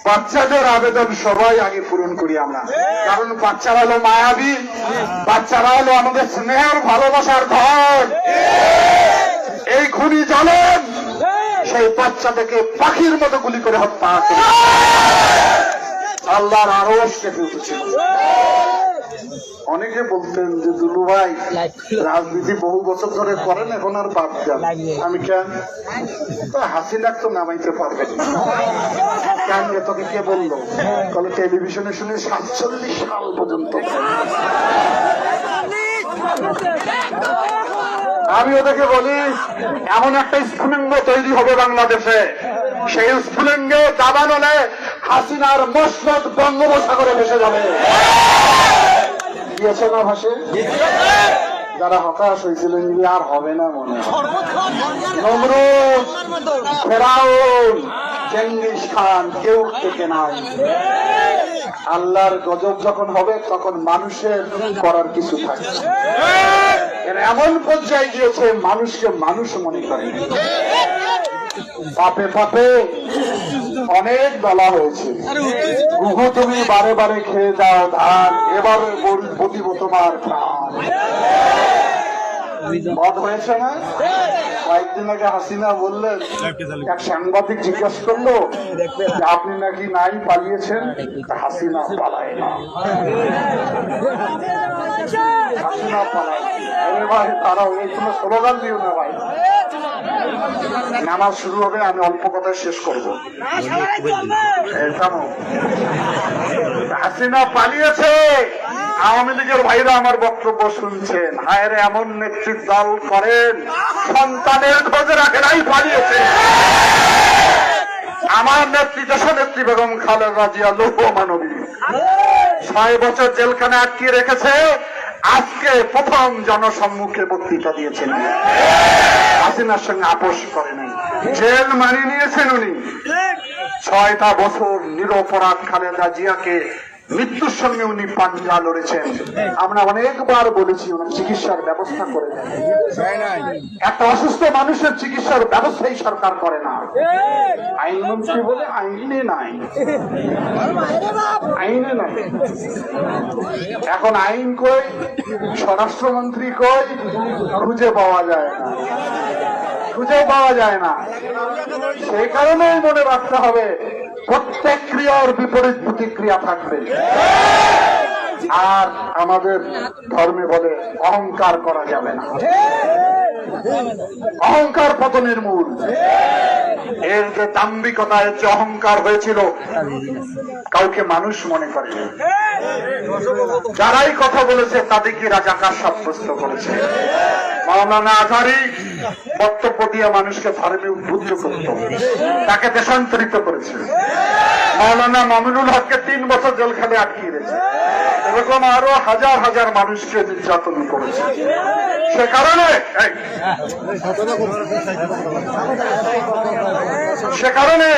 বাচ্চাদের আবেদন সবাই আগে পূরণ করি আমরা, কারণ বাচ্চারা হলো মায়াবী, বাচ্চারা হলো আমাদের স্নেহের ভালোবাসার ঘর। এই খুনি জানেন সেই বাচ্চাটাকে পাখির মতো গুলি করে হত্যা করে আল্লাহর আরশ কেঁপে উঠেছিল। অনেকে বলতেন যে দুলু ভাই রাজনীতি বহু বছর ধরে করেন, এখন আর বাদ দেন। আমি কেন, হাসিনা তো নামাইতে পারবেন কেন? তোকে কে বললো? বলে টেলিভিশনে শুনে 47 সাল পর্যন্ত। আমি ওদেরকে বলি এমন একটা স্ফুলিঙ্গ তৈরি হবে বাংলাদেশে, সেই স্ফুলিঙ্গে দাবান হলে হাসিনার মসনদ বঙ্গোপসাগরে ভেসে যাবে। গিয়েছে না ভাসে? যারা হতাশ হয়েছিলেন আর হবে না মনে হয়। নমরুদ, ফেরাউন, চেঙ্গিস খান কেউ থেকে নাই। আল্লাহর গজব যখন হবে তখন মানুষের করার কিছু থাকবে। এমন পর্যায়ে গিয়েছে মানুষকে মানুষ মনে করে। পাপে পাপে অনেক বলা হয়েছে, গুহু তুমি বারে বারে খেয়ে যাও ধান, এবারে বদিব তোমার প্রাণ। বধ হয়েছে না? কয়েকদিন আগে হাসিনা বললেন, এক সাংবাদিক জিজ্ঞাসা করলো আপনি নাকি নাই পালিয়েছেন? হাসিনা পালায় না, হাসিনা পালায়। আরে ভাই তারাও এই কোনো স্লোগান দিও না ভাই। নামাজ শুরু হবে, আমি অল্প কথায় শেষ করবো। হাসিনা পালিয়েছে, আওয়ামী লীগের ভাইরা আমার বক্তব্য শুনছেন। হায় রে, এমন নেতৃত্ব দল করেন সন্তানের খোঁজ রাখে নাই, পালিয়েছে। আমার নেতৃত্ব নেত্রী বেগম খালেদা জিয়া লৌহ মানবী 6 বছর জেলখানে আটকে রেখেছে। আজকে প্রথম জনসম্মুখে বক্তৃতা দিয়েছেন, হাসিনার সঙ্গে আপোষ করে নাই, জেল মানিয়ে নিয়েছেন উনি। 6টা বছর নিরপরাধ খালেদা জিয়াকে মৃত্যুর সঙ্গে উনি পাঞ্জা লড়েছেন। আমরা অনেকবার বলেছি ওনার চিকিৎসার ব্যবস্থা করে দেন। একটা অসুস্থ মানুষের চিকিৎসার ব্যবস্থাই সরকার করে না। আইনমন্ত্রী বলে আইনে নাই, আইনে নাই। এখন আইন কই, স্বরাষ্ট্রমন্ত্রী কই, খুঁজে পাওয়া যায় না, খুঁজে পাওয়া যায় না। সেই কারণেই মনে রাখতে হবে প্রত্যেক ক্রিয়ার বিপরীত প্রতিক্রিয়া থাকবে। আর আমাদের ধর্মে বলে অহংকার করা যাবে না, অহংকার পতনের মূল। এর যে দাম্ভিকতা, এর যে অহংকার হয়েছিল কাউকে মানুষ মনে করে। যারাই কথা বলেছে তাদেরকে রাজাকার সাব্যস্ত করেছে। মাওলানা আজহারী বক্তব্য দিয়ে মানুষকে ধর্মে উদ্বুদ্ধ করত, তাকে দেশান্তরিত করেছে। মাওলানা মামুনুল হককে 3 বছর জেলখানে আটকিয়ে রেখেছে। এরকম আরো হাজার হাজার মানুষকে নির্যাতন করেছে। সে কারণে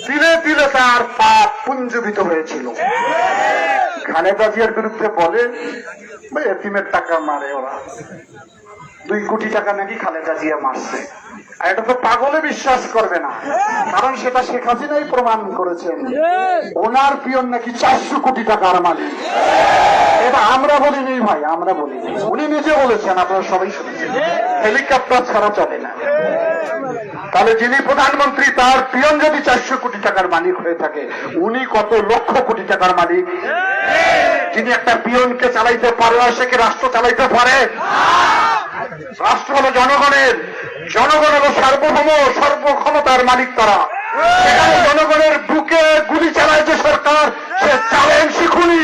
তিলে তিলে তার পাপ পুঞ্জীবিত হয়েছিল। খালেদা জিয়ার বিরুদ্ধে বলে এতিমের টাকা মারে ওরা, 2 কোটি টাকা নাকি খালেদা জিয়া মারছে। আর এটা তো পাগলে বিশ্বাস করবে না, কারণ সেটা শেখ হাসিনাই প্রমাণ করেছেন। ওনার পিয়ন নাকি 400 কোটি টাকার মালিক। এটা আমরা বলিনি ভাই, আমরা বলিনি, উনি নিজে বলেছেন, আপনারা সবাই শুনেছেন। হেলিকপ্টার ছাড়া চলে না। তাহলে যিনি প্রধানমন্ত্রী তার পিয়ন যদি 400 কোটি টাকার মালিক হয়ে থাকে, উনি কত লক্ষ কোটি টাকার মালিক? যিনি একটা পিয়নকে চালাইতে পারে, সে কি রাষ্ট্র চালাইতে পারে? রাষ্ট্র হলো জনগণের, জনগণ হলো সার্বভৌম সর্বক্ষমতার মালিক তারা। সেখানে জনগণের বুকে গুলি চালায় যে সরকার, সে চালেন শিখুনি।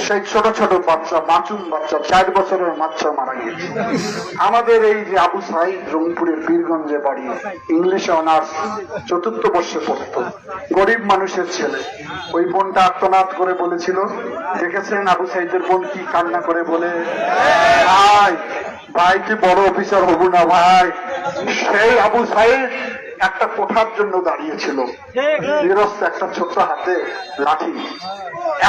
সেই ছোট ছোট বাচ্চা, মাসুম বাচ্চা, 4 বছরের বাচ্চা মারা গিয়েছে। আমাদের এই যে আবু সাইদ রংপুরের পীরগঞ্জে বাড়ি, ইংলিশে অনার্স, 4র্থ বর্ষে পড়ত, গরিব মানুষের ছেলে। ওই বোনটা আত্মনাদ করে বলেছিল, দেখেছেন আবু সাইদের বোন কি কান্না করে বলে, ভাই ভাই কি বড় অফিসার হব না ভাই। সেই আবু সাইদ একটা কোঠার জন্য দাঁড়িয়েছিল, নিরস্ত একটা ছোট্ট হাতে লাঠি।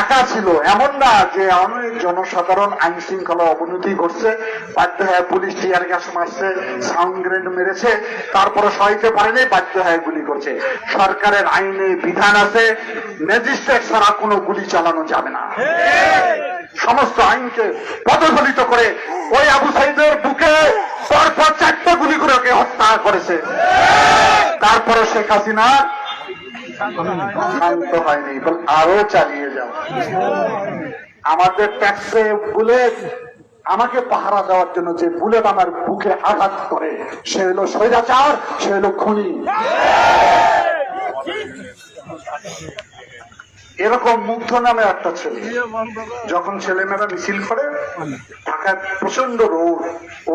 একা ছিল, এমন না যে অনেক জনসাধারণ আইন শৃঙ্খলা অবনতি করছে, বাধ্য হয়ে পুলিশ টিয়ার গ্যাস মারছে, সাউন্ড গ্রেনেড মেরেছে, তারপরে সহাইতে পারেনি, বাধ্য হয়ে গুলি করছে। সরকারের আইনে বিধান আছে, ম্যাজিস্ট্রেট ছাড়া কোনো গুলি চালানো যাবে না। সমস্ত আইনকে পদদলিত করে ওই আবু সাইদের বুকে পরপর 4টা গুলি করে ওকে হত্যা করেছে। তারপরে শেখ হাসিনা শান্ত হয়নি, আরো চালিয়ে যাও। আমাদের ট্যাক্সে বুলেট, আমাকে পাহারা দেওয়ার জন্য যে বুলেট আমার বুকে আঘাত করে, সে হলো স্বৈরাচার, সে হলো খুনি। এরকম মুগ্ধ নামে একটা ছেলে, যখন ছেলেমেয়েরা মিছিল করে, ঢাকায় প্রচন্ড রোদ,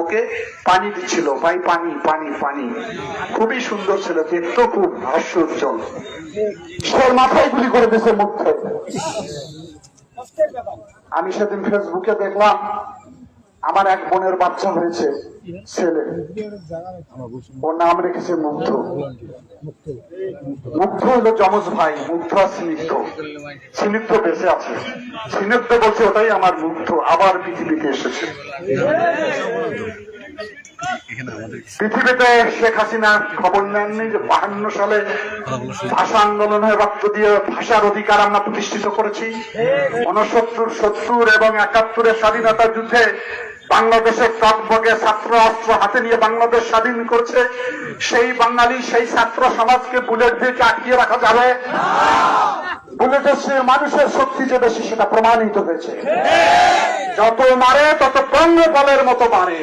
ওকে পানি দিচ্ছিল, ভাই পানি পানি পানি। খুবই সুন্দর ছেলে, দেখতো খুব হাস্যোজ্জ্বল। সে মাথায় গুলি করে দিয়েছে মুগ্ধে। আমি সেদিন ফেসবুকে দেখলাম, আমার এক বোনের বাচ্চা হয়েছে, ছেলে, ওর নাম রেখেছে মুগ্ধ। মুগ্ধ হলো যমজ ভাই, মুগ্ধ আর স্নিগ্ধ। স্নিগ্ধ বেঁচে আছে, স্নিগ্ধ বলছে ওটাই আমার মুগ্ধ, আবার পৃথিবীতে এসেছে। পৃথিবীতে শেখ হাসিনার খবর নেননি যে 52 সালে ভাষা আন্দোলনে রক্ত দিয়ে ভাষার অধিকার আমরা প্রতিষ্ঠিত করেছি। 69, 70 এবং 71-এর স্বাধীনতা যুদ্ধে বাংলাদেশের টকবগে ছাত্র অস্ত্র হাতে নিয়ে বাংলাদেশ স্বাধীন করছে। সেই বাঙালি, সেই ছাত্র সমাজকে বুলেট দিয়ে আটকিয়ে রাখা যাবে? বুলেটের সে মানুষের শক্তি যে বেশি, সেটা প্রমাণিত হয়েছে। যত মারে তত পঙ্গপালের মতো মারে।